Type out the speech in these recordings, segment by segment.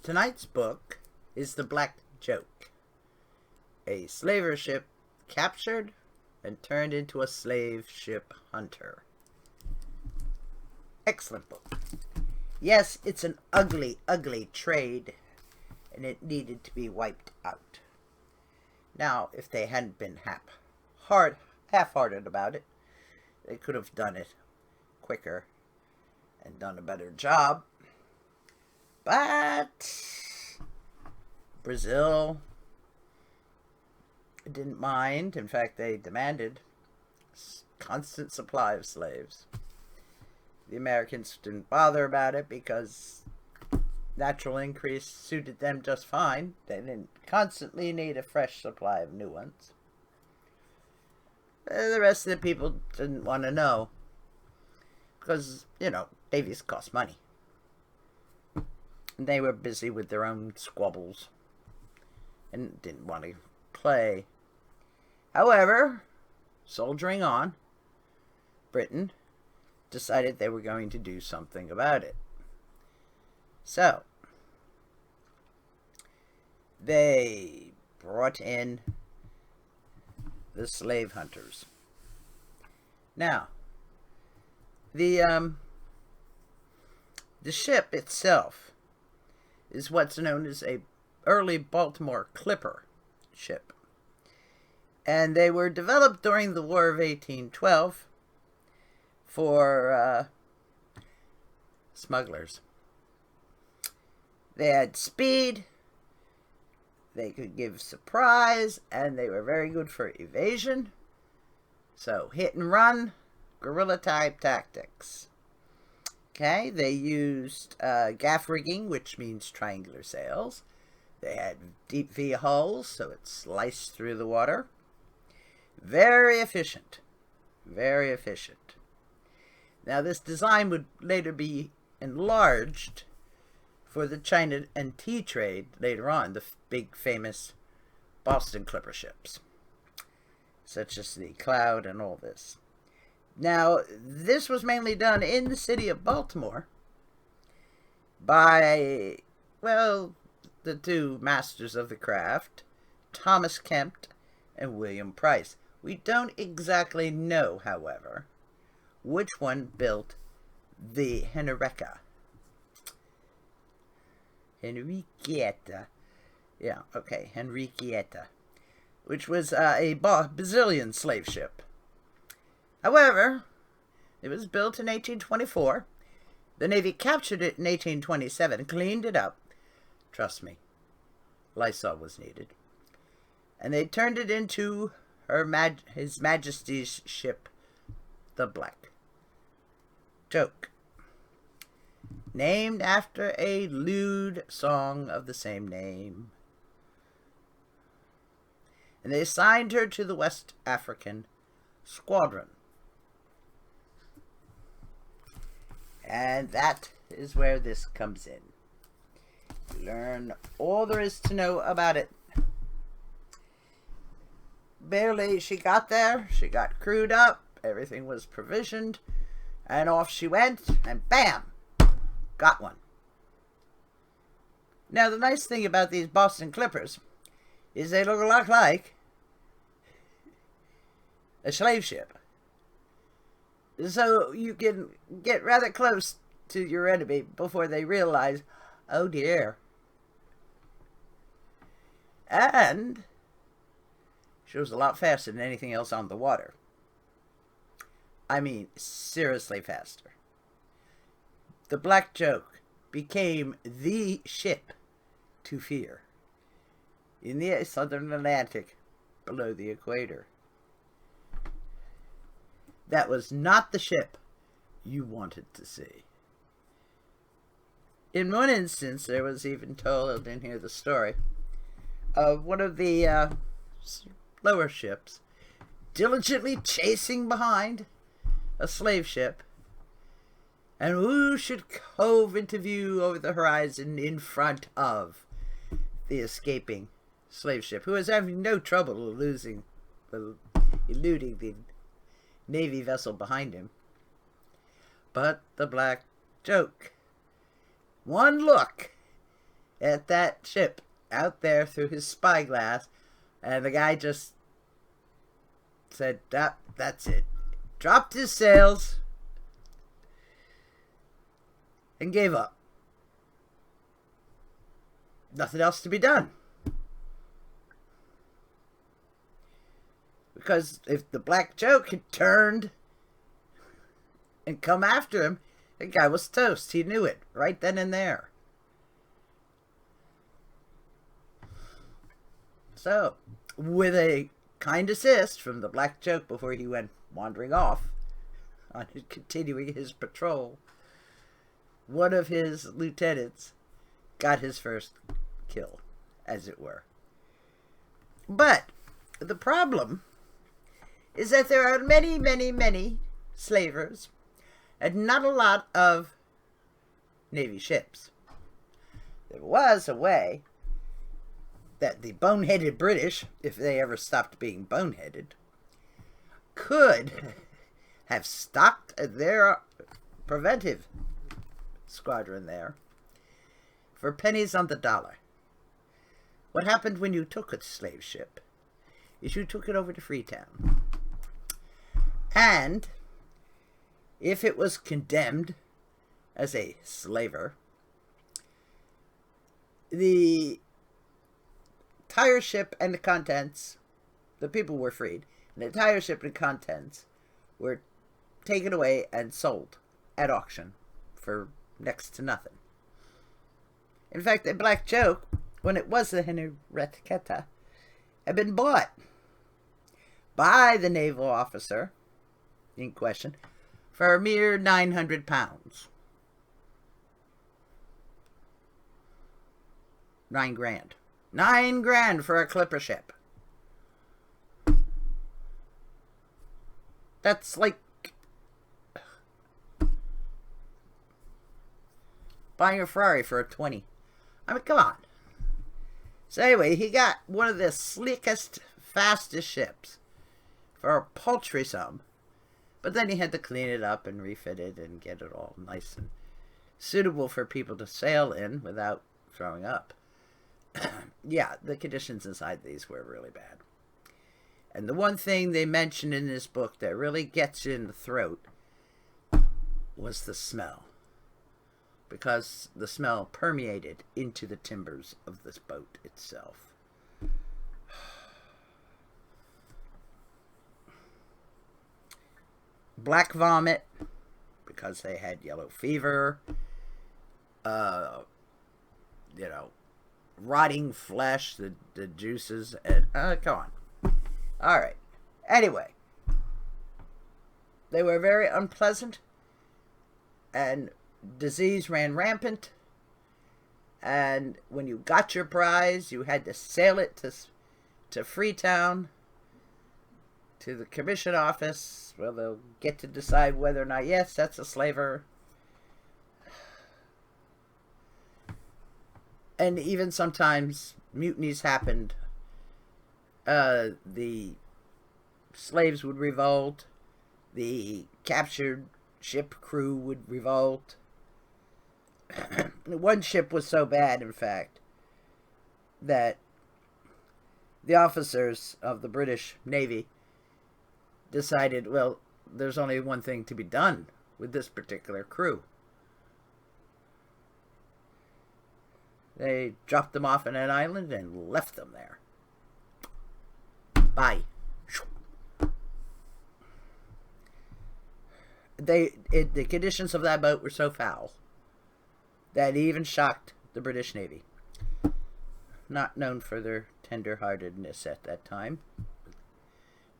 Tonight's book is The Black Joke, a slaver ship captured and turned into a slave ship hunter. Excellent book. Yes, it's an ugly, ugly trade, and it needed to be wiped out. Now, if they hadn't been half-hearted about it, they could have done it quicker and done a better job. But Brazil didn't mind. In fact, they demanded constant supply of slaves. The Americans didn't bother about it because natural increase suited them just fine. They didn't constantly need a fresh supply of new ones. The rest of the people didn't want to know because, navies cost money. And they were busy with their own squabbles and didn't want to play. However, soldiering on, Britain decided they were going to do something about it. So, they brought in the slave hunters. Now, the ship itself is what's known as a early Baltimore clipper ship. And they were developed during the War of 1812 for smugglers. They had speed, they could give surprise, and they were very good for evasion. So, hit and run, guerrilla type tactics. Okay, they used gaff rigging, which means triangular sails. They had deep V hulls, so it sliced through the water. Very efficient. Very efficient. Now, this design would later be enlarged for the China and tea trade later on, the big famous Boston clipper ships, such as the Cloud and all this. Now, this was mainly done in the city of Baltimore by, the two masters of the craft, Thomas Kempt and William Price. We don't exactly know, however, which one built the Henriquetta. Henriquetta. Yeah, okay, Henriquetta, which was a Brazilian slave ship. However, it was built in 1824. The Navy captured it in 1827, cleaned it up. Trust me, Lysol was needed. And they turned it into His Majesty's ship, the Black Joke, named after a lewd song of the same name. And they assigned her to the West African Squadron. And that is where this comes in. Learn all there is to know about it. Barely she got there, she got crewed up, everything was provisioned, and off she went, and bam! Got one. Now, the nice thing about these Boston Clippers is they look a lot like a slave ship. So you can get rather close to your enemy before they realize, oh dear. And she was a lot faster than anything else on the water. I mean, seriously faster. The Black Joke became the ship to fear in the southern Atlantic below the Equator. That was not the ship you wanted to see. In one instance, there was even told in here the story of one of the lower ships diligently chasing behind a slave ship, and who should cove into view over the horizon in front of the escaping slave ship, who was having no trouble eluding the Navy vessel behind him, but the Black Joke. One look at that ship out there through his spyglass, and the guy just said, that's it. Dropped his sails and gave up. Nothing else to be done. Because if the Black Joke had turned and come after him, the guy was toast. He knew it right then and there. So, with a kind assist from the Black Joke before he went wandering off on continuing his patrol, one of his lieutenants got his first kill, as it were. But the problem is that there are many, many, many slavers and not a lot of Navy ships. There was a way that the boneheaded British, if they ever stopped being boneheaded, could have stocked their preventive squadron there for pennies on the dollar. What happened when you took a slave ship is you took it over to Freetown. And if it was condemned as a slaver, the entire ship and the contents, the people were freed, and the entire ship and contents were taken away and sold at auction for next to nothing. In fact, the Black Joke, when it was the Henriquetta, had been bought by the naval officer in question for a mere 900 pounds. 9 grand. 9 grand for a clipper ship. That's like buying a Ferrari for a 20. I mean, come on. So anyway, he got one of the slickest, fastest ships for a paltry sum. But then he had to clean it up and refit it and get it all nice and suitable for people to sail in without throwing up. Yeah, the conditions inside these were really bad. And the one thing they mentioned in this book that really gets you in the throat was the smell. Because the smell permeated into the timbers of this boat itself. Black vomit, because they had yellow fever. Rotting flesh, the juices, and come on. Alright. Anyway. They were very unpleasant, and disease ran rampant, and when you got your prize, you had to sail it to Freetown, to the commission office, where they'll get to decide whether or not, yes, that's a slaver. And even sometimes mutinies happened. The slaves would revolt. The captured ship crew would revolt. One ship was so bad, in fact, that the officers of the British Navy decided, well, there's only one thing to be done with this particular crew. They dropped them off on an island and left them there. Bye. The conditions of that boat were so foul that it even shocked the British Navy. Not known for their tender-heartedness at that time.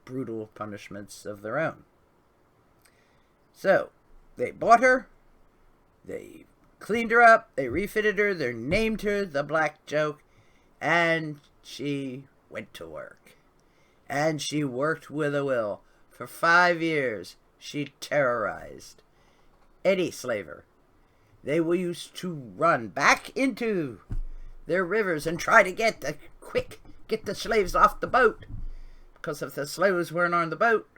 Brutal punishments of their own. So, they bought her. They cleaned her up, they refitted her, they named her the Black Joke, and she went to work. And she worked with a will. For 5 years, she terrorized any slaver. They used to run back into their rivers and try to get the slaves off the boat. Because if the slaves weren't on the boat,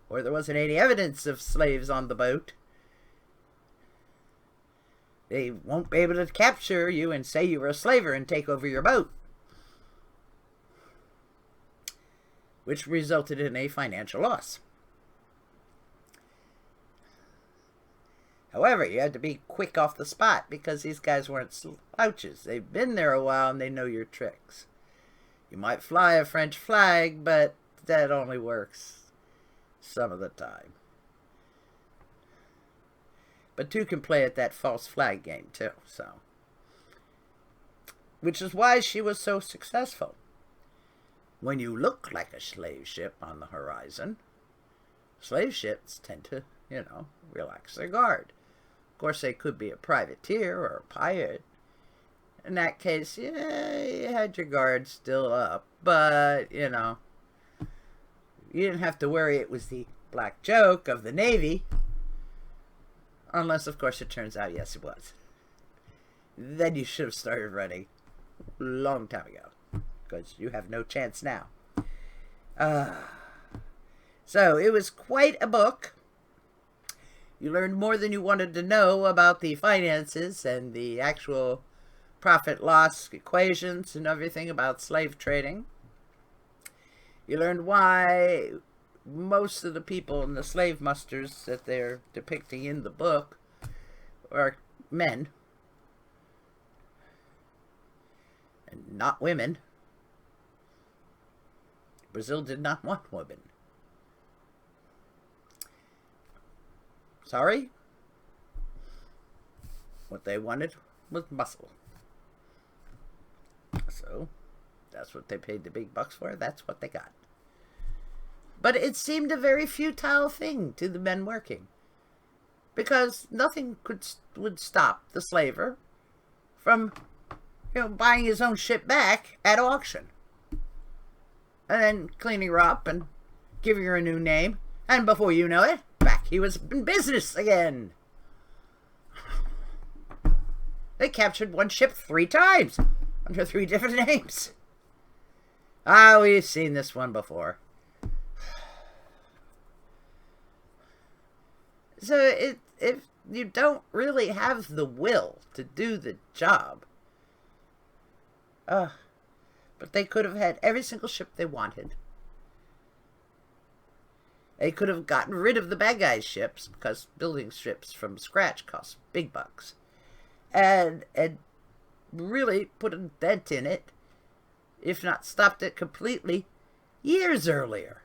or there wasn't any evidence of slaves on the boat, They won't be able to capture you and say you were a slaver and take over your boat. Which resulted in a financial loss. However, you had to be quick off the spot because these guys weren't slouches. They've been there a while and they know your tricks. You might fly a French flag, but that only works some of the time. But two can play at that false flag game too, so. Which is why she was so successful. When you look like a slave ship on the horizon, slave ships tend to, relax their guard. Of course, they could be a privateer or a pirate. In that case, yeah, you had your guard still up, but, you didn't have to worry it was the Black Joke of the Navy. Unless, of course, it turns out, yes, it was. Then you should have started running a long time ago, because you have no chance now. So, it was quite a book. You learned more than you wanted to know about the finances and the actual profit-loss equations and everything about slave trading. You learned why most of the people in the slave musters that they're depicting in the book are men and not women. Brazil did not want women. Sorry? What they wanted was muscle. So, that's what they paid the big bucks for. That's what they got. But it seemed a very futile thing to the men working. Because nothing would stop the slaver from, buying his own ship back at auction. And then cleaning her up and giving her a new name. And before you know it, back he was in business again. They captured one ship 3 times under 3 different names. We've seen this one before. So if you don't really have the will to do the job, but they could have had every single ship they wanted. They could have gotten rid of the bad guys' ships, because building ships from scratch costs big bucks. And really put a dent in it, if not stopped it completely, years earlier.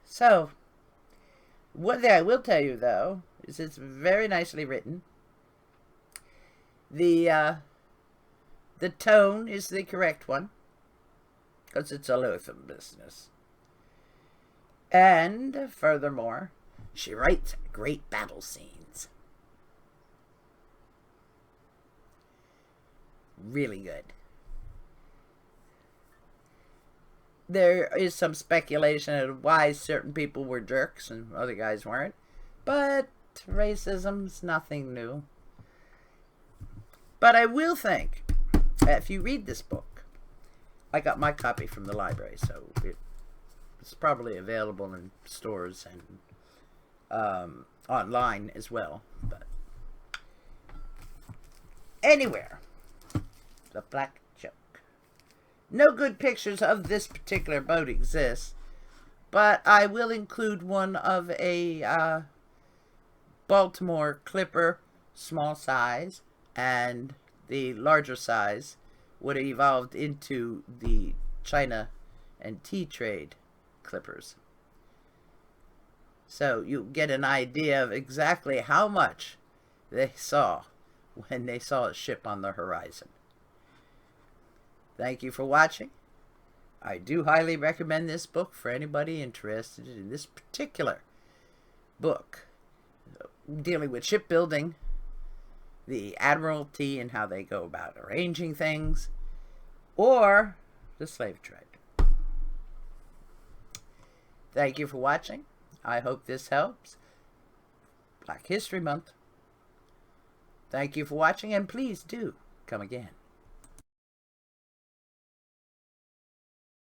So, one thing I will tell you, though, is it's very nicely written. The tone is the correct one, because it's a loathsome business. And, furthermore, she writes great battle scenes. Really good. There is some speculation as to why certain people were jerks and other guys weren't. But racism's nothing new. But I will think that if you read this book, I got my copy from the library, so it's probably available in stores and online as well. But anywhere, The Black Joke. No good pictures of this particular boat exist, but I will include one of a Baltimore clipper, small size, and the larger size would have evolved into the China and tea trade clippers. So you get an idea of exactly how much they saw when they saw a ship on the horizon. Thank you for watching. I do highly recommend this book for anybody interested in this particular book, dealing with shipbuilding, the Admiralty and how they go about arranging things, or the slave trade. Thank you for watching. I hope this helps. Black History Month. Thank you for watching, and please do come again.